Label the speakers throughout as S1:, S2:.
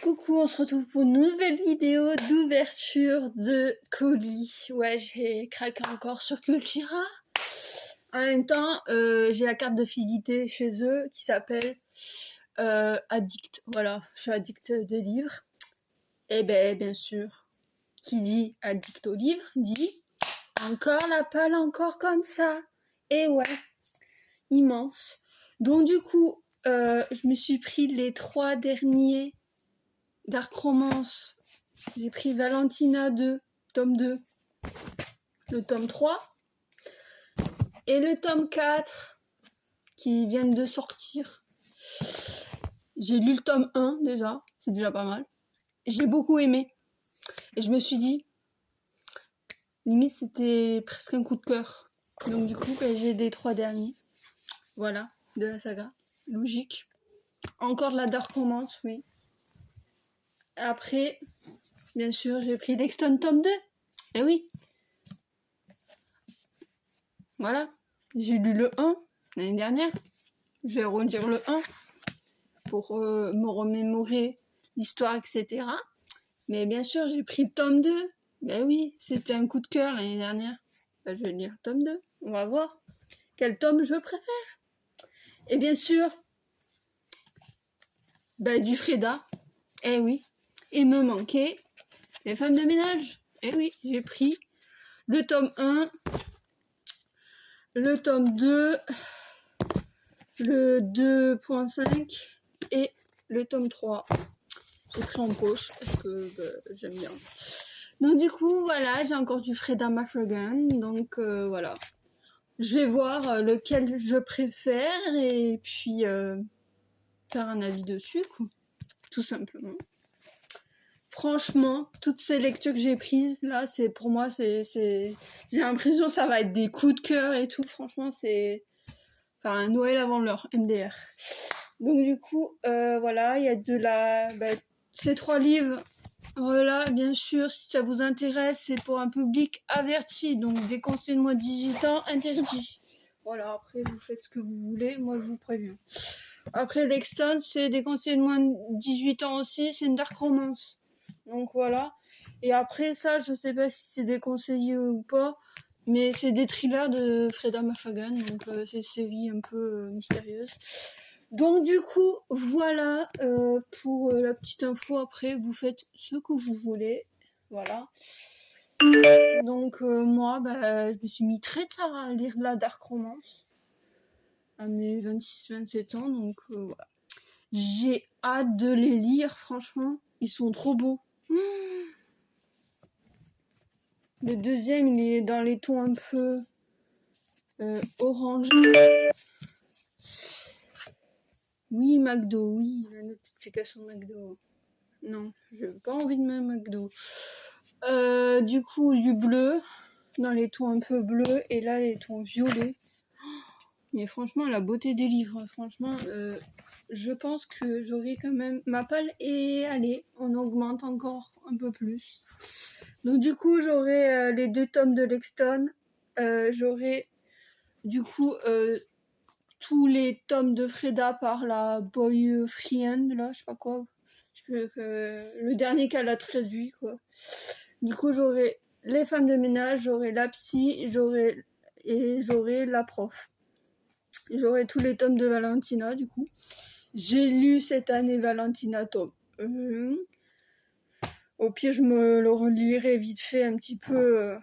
S1: Coucou, on se retrouve pour une nouvelle vidéo d'ouverture de colis. Ouais, j'ai craqué encore sur Cultura. En même temps, j'ai la carte de fidélité chez eux qui s'appelle Addict. Voilà, je suis addict de livres. Et ben, bien sûr, qui dit addict au livre, dit encore la palle, encore comme ça. Et ouais, immense. Donc du coup, je me suis pris les 3 derniers Dark Romance. J'ai pris Valentina 2, tome 2, le tome 3 et le tome 4 qui viennent de sortir. J'ai lu le tome 1 déjà, c'est déjà pas mal. J'ai beaucoup aimé et je me suis dit, limite c'était presque un coup de cœur. Donc du coup, j'ai les 3 derniers. Voilà, de la saga. Logique. Encore de la Dark Romance, oui. Après, bien sûr, j'ai pris Lexton tome 2. Eh oui. Voilà. J'ai lu le 1 l'année dernière. Je vais relire le 1 pour me remémorer l'histoire, etc. Mais bien sûr, j'ai pris le tome 2. Ben oui, c'était un coup de cœur l'année dernière. Ben, je vais lire le tome 2. On va voir quel tome je préfère. Et bien sûr, ben, du Freda. Eh oui. Il me manquait les femmes de ménage. Eh oui, j'ai pris le tome 1, le tome 2, le 2.5 et le tome 3. J'ai pris en poche parce que j'aime bien. Donc du coup, voilà, j'ai encore du Freda McFarlane. Donc voilà. Je vais voir lequel je préfère et puis faire un avis dessus, quoi. Tout simplement. Franchement, toutes ces lectures que j'ai prises, là, c'est pour moi, c'est... J'ai l'impression que ça va être des coups de cœur et tout. Franchement, c'est... Enfin, un Noël avant l'heure, MDR. Donc du coup, voilà, il y a de la... ces 3 livres, voilà, bien sûr, si ça vous intéresse, c'est pour un public averti. Donc des conseils de moins de 18 ans, interdits. Voilà, après, vous faites ce que vous voulez, moi je vous préviens. Après, Lexton, c'est des conseils de moins de 18 ans aussi, c'est une dark romance. Donc voilà. Et après ça, je sais pas si c'est déconseillé ou pas, mais c'est des thrillers de Freda McFarlane, donc c'est une série un peu mystérieuse. Donc du coup, voilà pour la petite info. Après, vous faites ce que vous voulez. Voilà. Donc moi, je me suis mis très tard à lire de la dark romance. À mes 26-27 ans, donc voilà. J'ai hâte de les lire, franchement. Ils sont trop beaux. Le deuxième, il est dans les tons un peu orange. Oui, McDo, oui, la notification de McDo. Non, j'ai pas envie de même McDo. Du coup, du bleu, dans les tons un peu bleus, et là, les tons violets. Mais franchement, la beauté des livres, franchement, je pense que j'aurai quand même ma palle et allez, on augmente encore un peu plus. Donc du coup, j'aurai les 2 tomes de Lexton, j'aurai du coup tous les tomes de Freda par la Boy Friend, là, je sais pas quoi, le dernier qu'elle a traduit, quoi. Du coup, j'aurai les femmes de ménage, j'aurai la psy, j'aurai la prof. J'aurai tous les tomes de Valentina, du coup. J'ai lu cette année Valentina tome 1. Au pire, je me le relirai vite fait un petit peu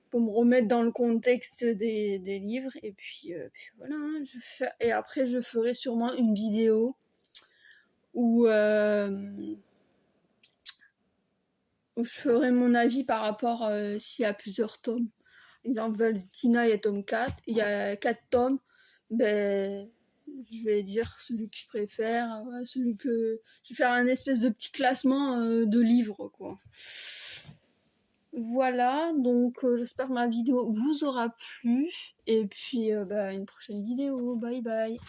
S1: pour me remettre dans le contexte des livres. Et puis voilà. Hein, et après, je ferai sûrement une vidéo où je ferai mon avis par rapport s'il y a plusieurs tomes. Par exemple, Valentina, il y a tome 4. Il y a 4 tomes. Ben... je vais dire celui que je préfère, celui que... Je vais faire un espèce de petit classement de livres, quoi. Voilà, donc j'espère que ma vidéo vous aura plu. Et puis, une prochaine vidéo. Bye bye.